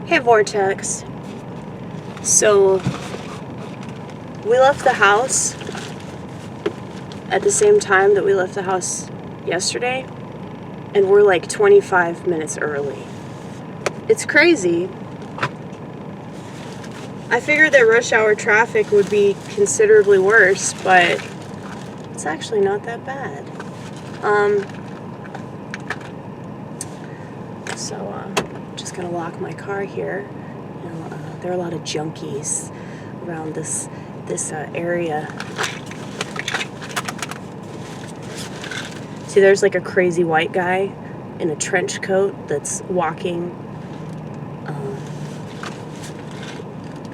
Hey Vortex. So we left the house at the same time that we left the house yesterday, and we're like 25 minutes early. It's crazy. I figured that rush hour traffic would be considerably worse, but it's actually not that bad. Just gonna lock my car here. You know, there are a lot of junkies around this area. See, there's like a crazy white guy in a trench coat that's walking.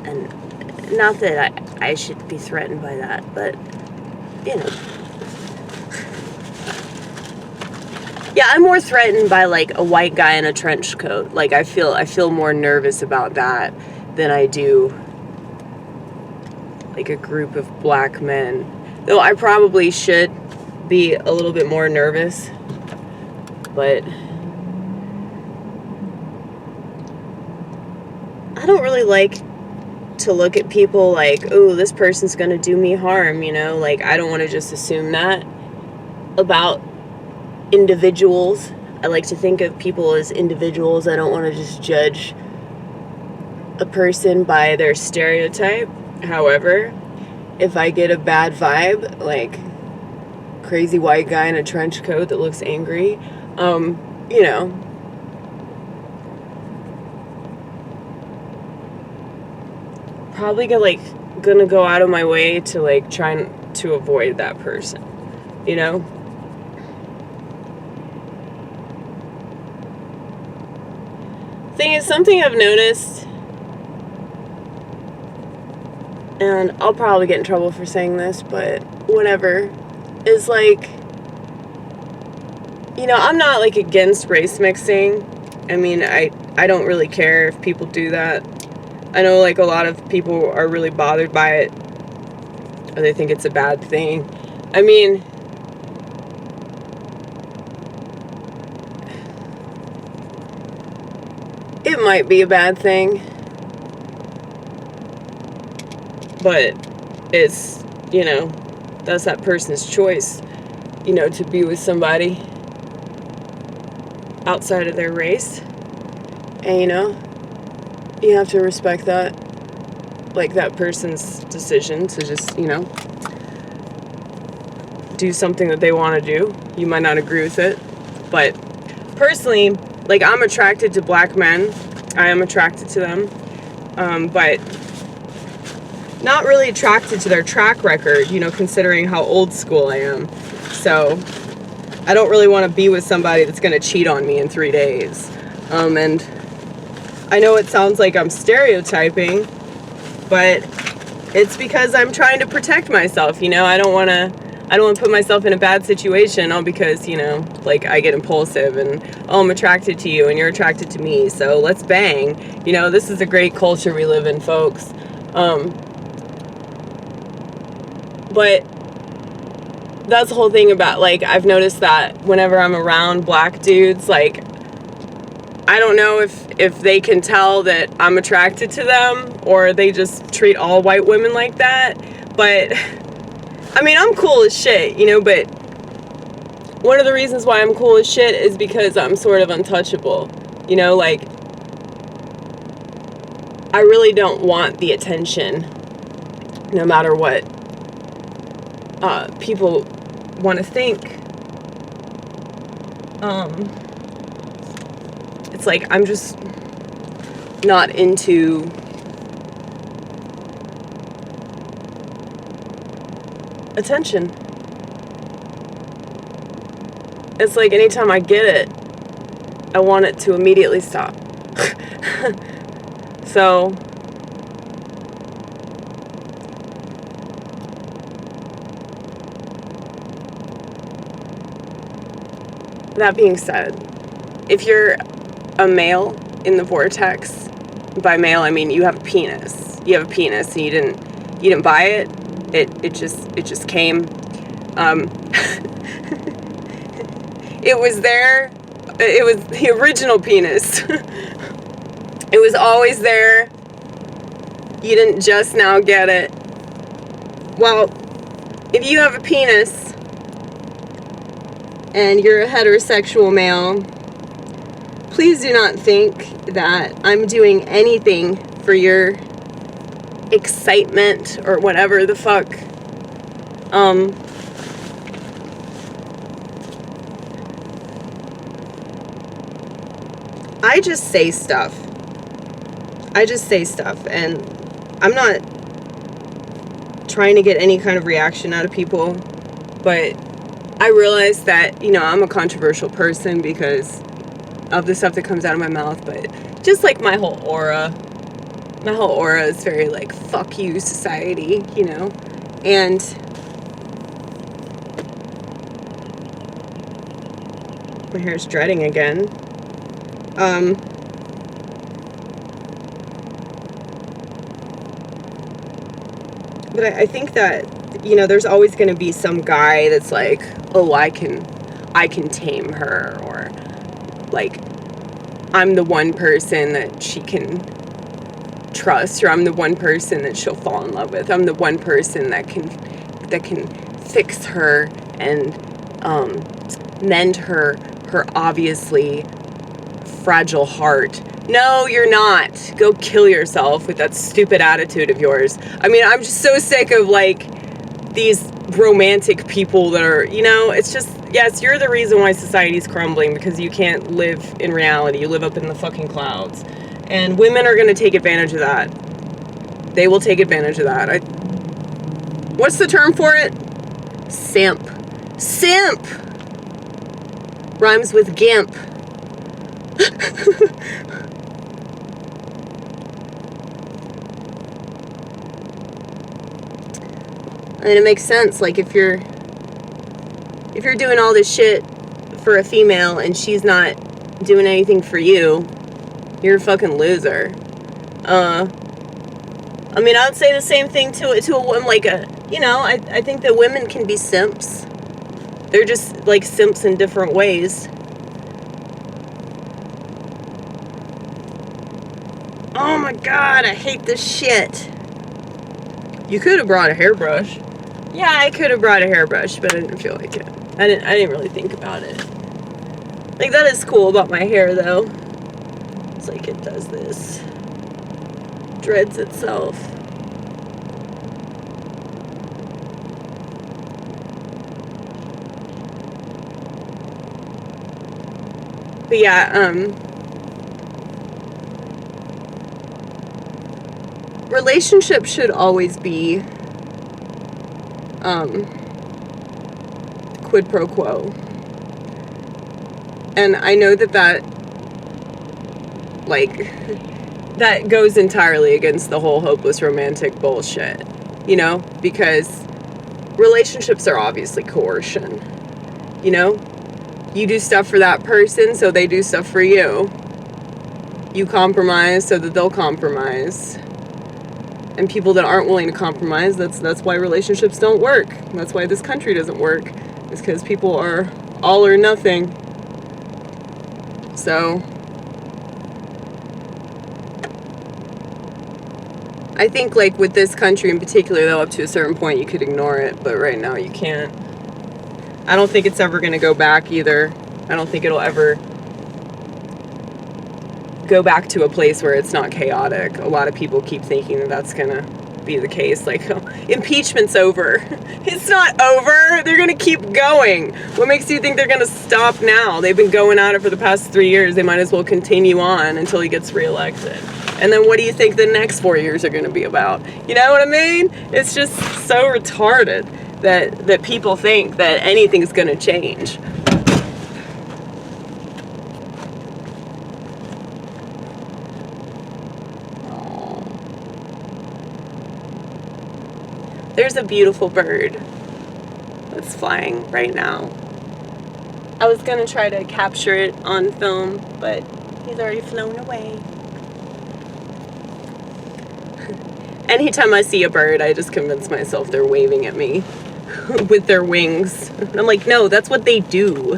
And not that I should be threatened by that, but you know. Yeah, I'm more threatened by like a white guy in a trench coat. Like I feel more nervous about that than I do like a group of black men. Though I probably should be a little bit more nervous. But I don't really like to look at people like, oh, this person's gonna do me harm, you know? Like I don't want to just assume that about individuals. I like to think of people as individuals. I don't want to just judge a person by their stereotype. However, if I get a bad vibe, like crazy white guy in a trench coat that looks angry, you know, probably gonna go out of my way to like try to avoid that person, you know? Thing is, something I've noticed, and I'll probably get in trouble for saying this, but whatever, is like, you know, I'm not like against race mixing. I mean, I don't really care if people do that. I know like a lot of people are really bothered by it, or they think it's a bad thing. I mean, it might be a bad thing, but it's, you know, that's that person's choice, you know, to be with somebody outside of their race. And, you know, you have to respect that, like that person's decision to just, you know, do something that they want to do. You might not agree with it, but personally, like, I'm attracted to black men. I am attracted to them. But not really attracted to their track record, you know, considering how old school I am. So I don't really want to be with somebody that's going to cheat on me in 3 days. And I know it sounds like I'm stereotyping, but it's because I'm trying to protect myself, you know? I don't want to put myself in a bad situation all because, you know, like I get impulsive and, oh, I'm attracted to you and you're attracted to me, so let's bang. You know, this is a great culture we live in, folks. But that's the whole thing about, like, I've noticed that whenever I'm around black dudes, like, I don't know if they can tell that I'm attracted to them or they just treat all white women like that, but I mean, I'm cool as shit, you know, but one of the reasons why I'm cool as shit is because I'm sort of untouchable, you know, like, I really don't want the attention, no matter what people want to think. It's like, I'm just not into attention. It's like anytime I get it, I want it to immediately stop. So that being said, if you're a male in the vortex, by male I mean you have a penis. You have a penis and you didn't buy it. It just came. It was there. It was the original penis. It was always there. You didn't just now get it. Well, if you have a penis and you're a heterosexual male, please do not think that I'm doing anything for your excitement or whatever the fuck. I just say stuff. And I'm not trying to get any kind of reaction out of people, but I realize that, you know, I'm a controversial person because of the stuff that comes out of my mouth, but just like my whole aura is very like, fuck you, society, you know? And my hair's dreading again. But I think that, you know, there's always going to be some guy that's like, oh, I can tame her, or like, I'm the one person that she can trust, or I'm the one person that she'll fall in love with. I'm the one person that can fix her and mend her obviously fragile heart. No, you're not. Go kill yourself with that stupid attitude of yours. I mean, I'm just so sick of, like, these romantic people that are, you know, it's just, yes, you're the reason why society's crumbling, because you can't live in reality. You live up in the fucking clouds. And women are going to take advantage of that. They will take advantage of that. What's the term for it? Simp. Simp! Rhymes with GIMP. And it makes sense, like, if you're doing all this shit for a female and she's not doing anything for you, you're a fucking loser. I mean, I would say the same thing to a woman, like, you know, I think that women can be simps. They're just, like, simps in different ways. Oh my god, I hate this shit. You could have brought a hairbrush. Yeah, I could have brought a hairbrush, but I didn't feel like it. I didn't really think about it. Like, that is cool about my hair, though. It's like it does this. Dreads itself. But yeah, relationships should always be quid pro quo. And I know that like, that goes entirely against the whole hopeless romantic bullshit, you know, because relationships are obviously coercion, you know? You do stuff for that person, so they do stuff for you. You compromise so that they'll compromise. And people that aren't willing to compromise, that's why relationships don't work. That's why this country doesn't work. It's because people are all or nothing. So I think, like, with this country in particular, though, up to a certain point you could ignore it, but right now you can't. I don't think it's ever going to go back either. I don't think it'll ever go back to a place where it's not chaotic. A lot of people keep thinking that that's going to be the case. Like, oh, impeachment's over. It's not over. They're going to keep going. What makes you think they're going to stop now? They've been going at it for the past 3 years. They might as well continue on until he gets reelected. And then what do you think the next 4 years are going to be about? You know what I mean? It's just so retarded that people think that anything's going to change. There's a beautiful bird that's flying right now. I was going to try to capture it on film, but he's already flown away. Anytime I see a bird, I just convince myself they're waving at me with their wings. I'm like, no, that's what they do.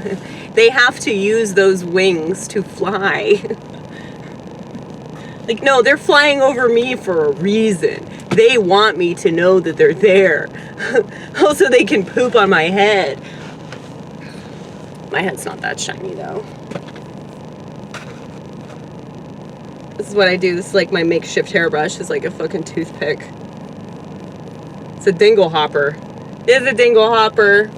They have to use those wings to fly. Like, no, they're flying over me for a reason. They want me to know that they're there. Also, they can poop on my head. My head's not that shiny, though. This is what I do. This is like my makeshift hairbrush. It's like a fucking toothpick. It's a dingle hopper. It's a dingle hopper.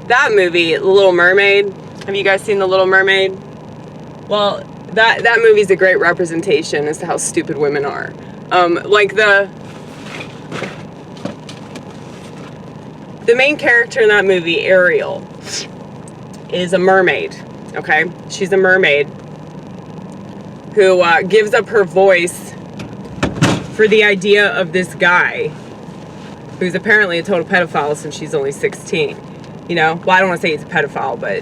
That movie, The Little Mermaid. Have you guys seen The Little Mermaid? Well, that movie's a great representation as to how stupid women are. Like the main character in that movie, Ariel, is a mermaid. Okay, she's a mermaid who gives up her voice for the idea of this guy who's apparently a total pedophile since she's only 16. You know, well, I don't want to say he's a pedophile, but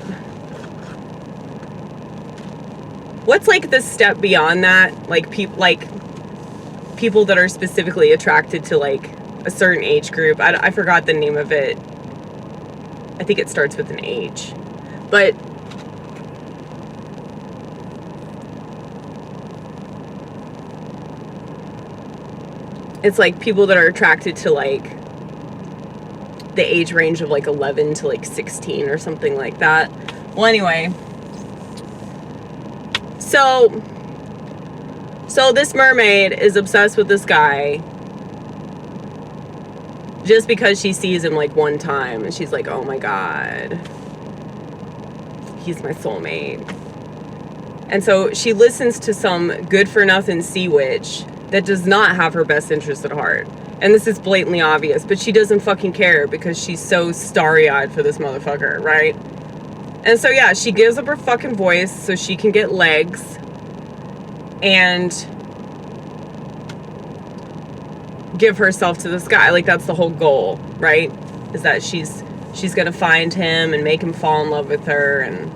what's like the step beyond that? Like people that are specifically attracted to like a certain age group. I forgot the name of it. I think it starts with an H, but it's like people that are attracted to like the age range of like 11 to like 16 or something like that. Well, anyway, so this mermaid is obsessed with this guy just because she sees him like one time and she's like, oh my god, he's my soulmate. And so she listens to some good for nothing sea witch that does not have her best interest at heart. And this is blatantly obvious, but she doesn't fucking care because she's so starry-eyed for this motherfucker, right? And so, yeah, she gives up her fucking voice so she can get legs and give herself to this guy. Like, that's the whole goal, right? Is that she's gonna find him and make him fall in love with her. And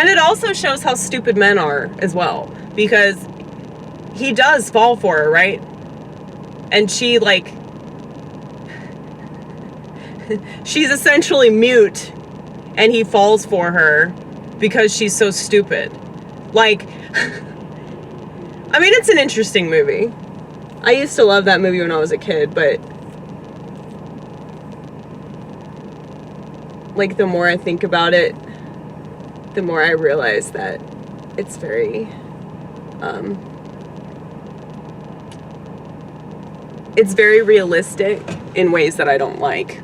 it also shows how stupid men are as well, because he does fall for her, right? And she, like, she's essentially mute, and he falls for her because she's so stupid. Like, I mean, it's an interesting movie. I used to love that movie when I was a kid, but, like, the more I think about it, the more I realize that it's very, it's very realistic in ways that I don't like.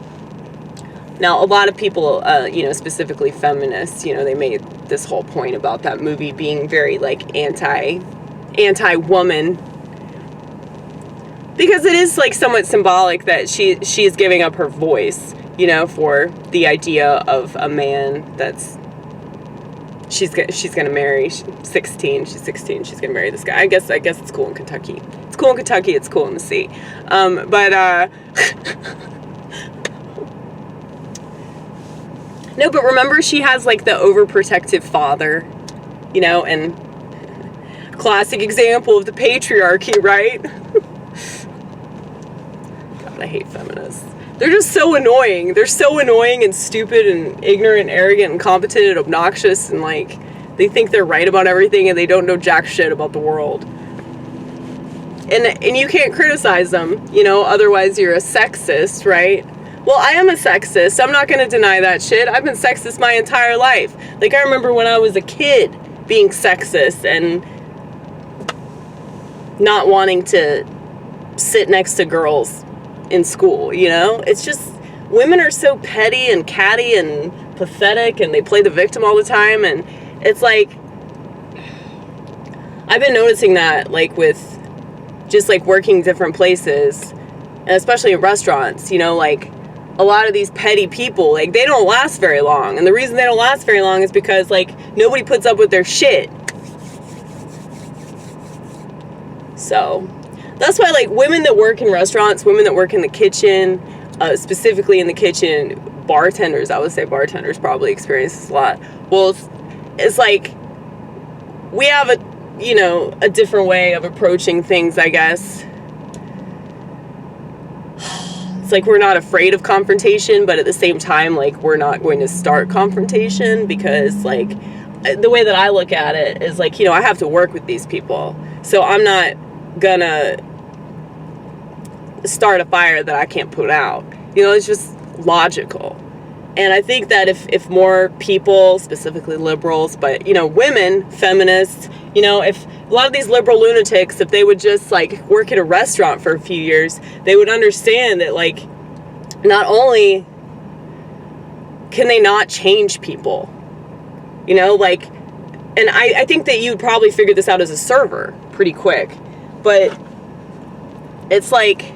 Now, a lot of people, you know, specifically feminists, you know, they made this whole point about that movie being very, like, anti-woman. Because it is, like, somewhat symbolic that she is giving up her voice, you know, for the idea of a man that's, she's gonna marry. She's 16, she's gonna marry this guy. I guess it's cool in Kentucky. It's cool in Kentucky, it's cool in the sea. No, but remember, she has, like, the overprotective father, you know, and classic example of the patriarchy, right? God, I hate feminists. They're just so annoying. They're so annoying and stupid and ignorant and arrogant and incompetent and obnoxious, and, like, they think they're right about everything and they don't know jack shit about the world. And you can't criticize them, you know, otherwise you're a sexist, right? Well, I am a sexist. I'm not going to deny that shit. I've been sexist my entire life. Like, I remember when I was a kid being sexist and not wanting to sit next to girls in school, you know? It's just, women are so petty and catty and pathetic, and they play the victim all the time, and it's like, I've been noticing that, like, with just, like, working different places, and especially in restaurants, you know, like, a lot of these petty people, like, they don't last very long. And the reason they don't last very long is because, like, nobody puts up with their shit. So, that's why, like, women that work in restaurants, women that work in the kitchen, specifically in the kitchen, bartenders, I would say bartenders probably experience this a lot. Well, it's like, we have a, you know, a different way of approaching things, I guess. It's like we're not afraid of confrontation, but at the same time, like, we're not going to start confrontation because, like, the way that I look at it is, like, you know, I have to work with these people. So I'm not gonna start a fire that I can't put out. You know, it's just logical. And I think that if more people, specifically liberals, but, you know, women, feminists, you know, if a lot of these liberal lunatics, if they would just, like, work at a restaurant for a few years, they would understand that, like, not only can they not change people, you know, like, and I think that you'd probably figure this out as a server pretty quick, but it's like,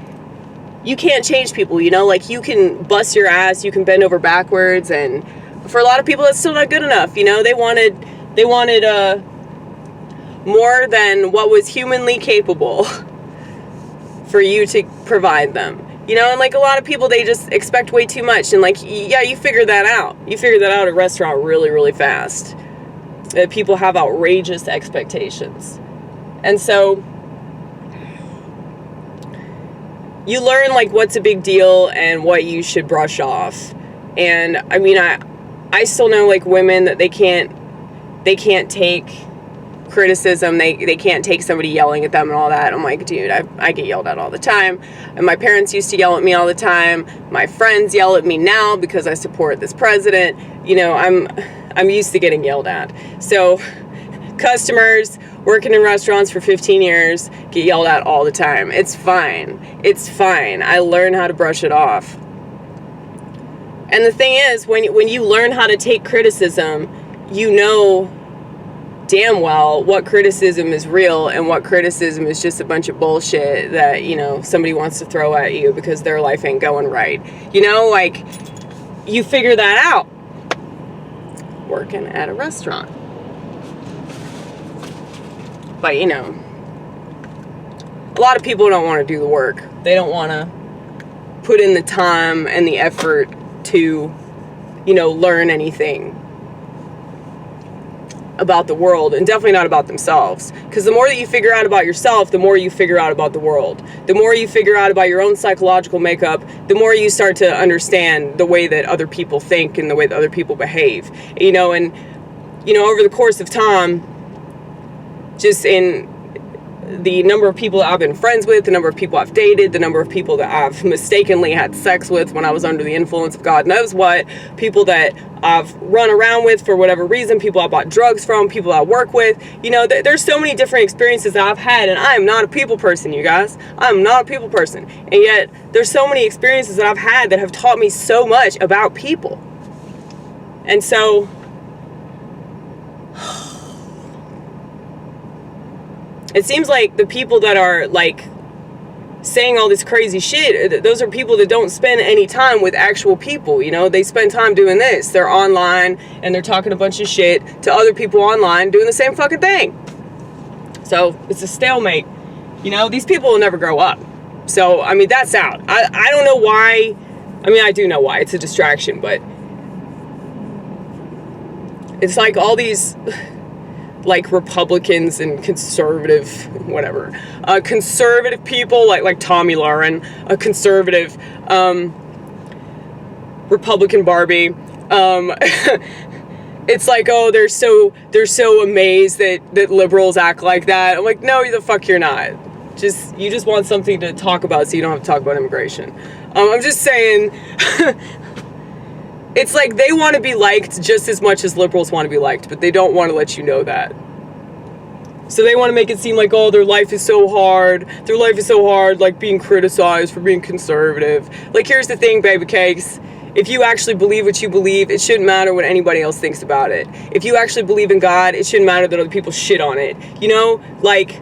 you can't change people, you know, like, you can bust your ass, you can bend over backwards, and for a lot of people, that's still not good enough, you know. They wanted more than what was humanly capable for you to provide them, you know. And, like, a lot of people, they just expect way too much, and, like, yeah, you figure that out. You figure that out at a restaurant really, really fast. That people have outrageous expectations. And so you learn, like, what's a big deal and what you should brush off. And I mean, I still know, like, women that they can't take criticism. They can't take somebody yelling at them and all that. I'm like, dude, I get yelled at all the time. And my parents used to yell at me all the time. My friends yell at me now because I support this president. You know, I'm used to getting yelled at. So customers working in restaurants for 15 years get yelled at all the time. It's fine. It's fine. I learn how to brush it off. And the thing is, when you learn how to take criticism, you know damn well what criticism is real and what criticism is just a bunch of bullshit that, you know, somebody wants to throw at you because their life ain't going right. You know, like, you figure that out working at a restaurant. But, you know, a lot of people don't want to do the work. They don't want to put in the time and the effort to, you know, learn anything about the world, and definitely not about themselves. Because the more that you figure out about yourself, the more you figure out about the world. The more you figure out about your own psychological makeup, the more you start to understand the way that other people think and the way that other people behave. You know, and, you know, over the course of time, just in the number of people that I've been friends with, the number of people I've dated, the number of people that I've mistakenly had sex with when I was under the influence of God knows what, people that I've run around with for whatever reason, people I bought drugs from, people I work with, you know, there's so many different experiences that I've had, and I am not a people person, you guys. I'm not a people person. And yet, there's so many experiences that I've had that have taught me so much about people. And so, it seems like the people that are, like, saying all this crazy shit, those are people that don't spend any time with actual people, you know? They spend time doing this. They're online, and they're talking a bunch of shit to other people online doing the same fucking thing. So, it's a stalemate. You know, these people will never grow up. So, I mean, that's out. I don't know why. I mean, I do know why. It's a distraction, but it's like all these, like, Republicans and conservative, whatever, conservative people like Tommy Lauren, a conservative, Republican Barbie. It's like, oh, they're so amazed that liberals act like that. I'm like, no, the fuck you're not. You just want something to talk about so you don't have to talk about immigration. I'm just saying, it's like they want to be liked just as much as liberals want to be liked, but they don't want to let you know that. So they want to make it seem like, oh, their life is so hard. Their life is so hard, like, being criticized for being conservative. Like, here's the thing, baby cakes. If you actually believe what you believe, it shouldn't matter what anybody else thinks about it. If you actually believe in God, it shouldn't matter that other people shit on it. You know, like,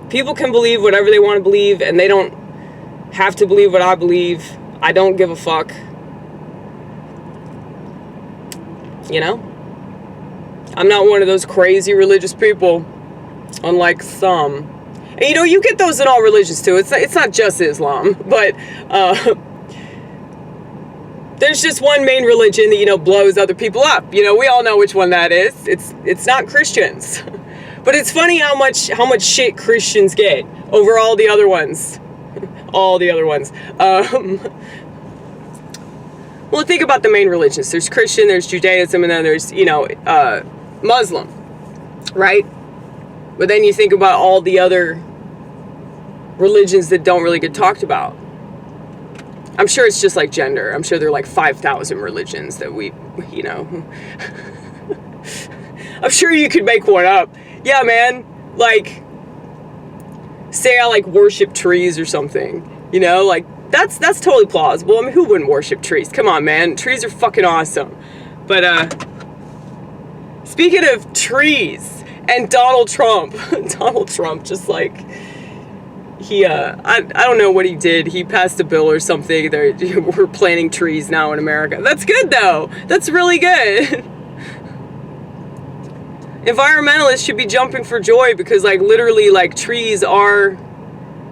people can believe whatever they want to believe, and they don't have to believe what I believe. I don't give a fuck. You know? I'm not one of those crazy religious people, unlike some. And, you know, you get those in all religions, too. It's not just Islam, but there's just one main religion that, you know, blows other people up. You know, we all know which one that is. It's not Christians. But it's funny how much shit Christians get over all the other ones. All the other ones. Well, think about the main religions. There's Christian, there's Judaism, and then there's, you know, Muslim, right? But then you think about all the other religions that don't really get talked about. I'm sure it's just like gender. I'm sure there are like 5,000 religions that we, you know. I'm sure you could make one up. Yeah, man. Like, say I like worship trees or something. You know, like, that's totally plausible. I mean, who wouldn't worship trees? Come on, man. Trees are fucking awesome. But, speaking of trees and Donald Trump, Donald Trump just like, he, I don't know what he did. He passed a bill or something. We're planting trees now in America. That's good, though. That's really good. Environmentalists should be jumping for joy because, like, literally, like, trees are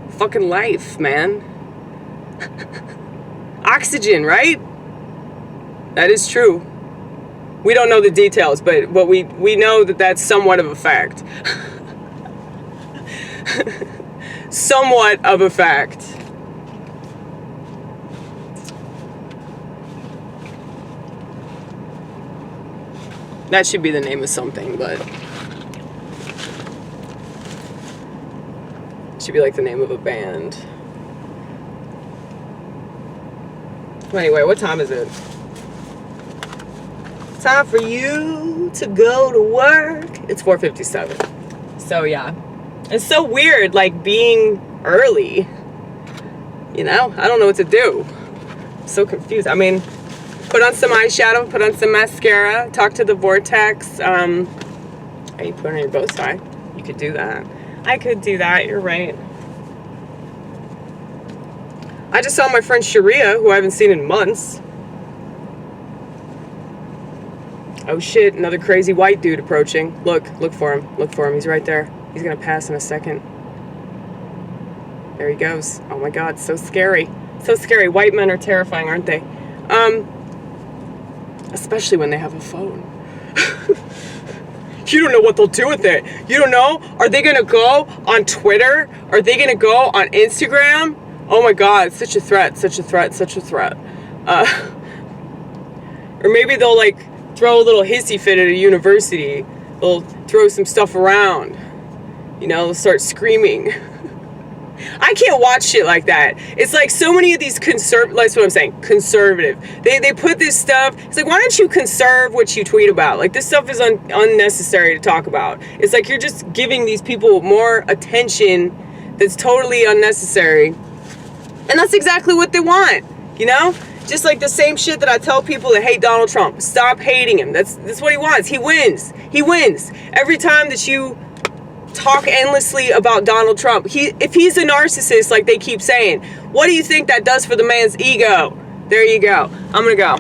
fucking life, man. Oxygen, right? That is true. We don't know the details, but we know that that's somewhat of a fact. Somewhat of a fact. That should be the name of something, but it should be like the name of a band. Anyway, what time is it? Time for you to go to work. It's 4:57. So yeah. It's so weird, like, being early. You know? I don't know what to do. I'm so confused. I mean, put on some eyeshadow, put on some mascara, talk to the vortex. You put on your bow tie. You could do that. I could do that, you're right. I just saw my friend Sharia, who I haven't seen in months. Oh shit, another crazy white dude approaching. Look for him. Look for him. He's right there. He's gonna pass in a second. There he goes. Oh my god, so scary. So scary. White men are terrifying, aren't they? Especially when they have a phone. You don't know what they'll do with it. You don't know? Are they gonna go on Twitter? Are they gonna go on Instagram? Oh my god, such a threat, such a threat, such a threat. Or maybe they'll, like, throw a little hissy fit at a university. They'll throw some stuff around. You know, they'll start screaming. I can't watch shit like that. It's like so many of these that's what I'm saying, conservative. They put this stuff, it's like, why don't you conserve what you tweet about? Like, this stuff is unnecessary to talk about. It's like you're just giving these people more attention that's totally unnecessary. And that's exactly what they want, you know? Just like the same shit that I tell people that hate Donald Trump. Stop hating him. That's what he wants. He wins. He wins. Every time that you talk endlessly about Donald Trump, if he's a narcissist, like they keep saying, what do you think that does for the man's ego? There you go. I'm gonna go.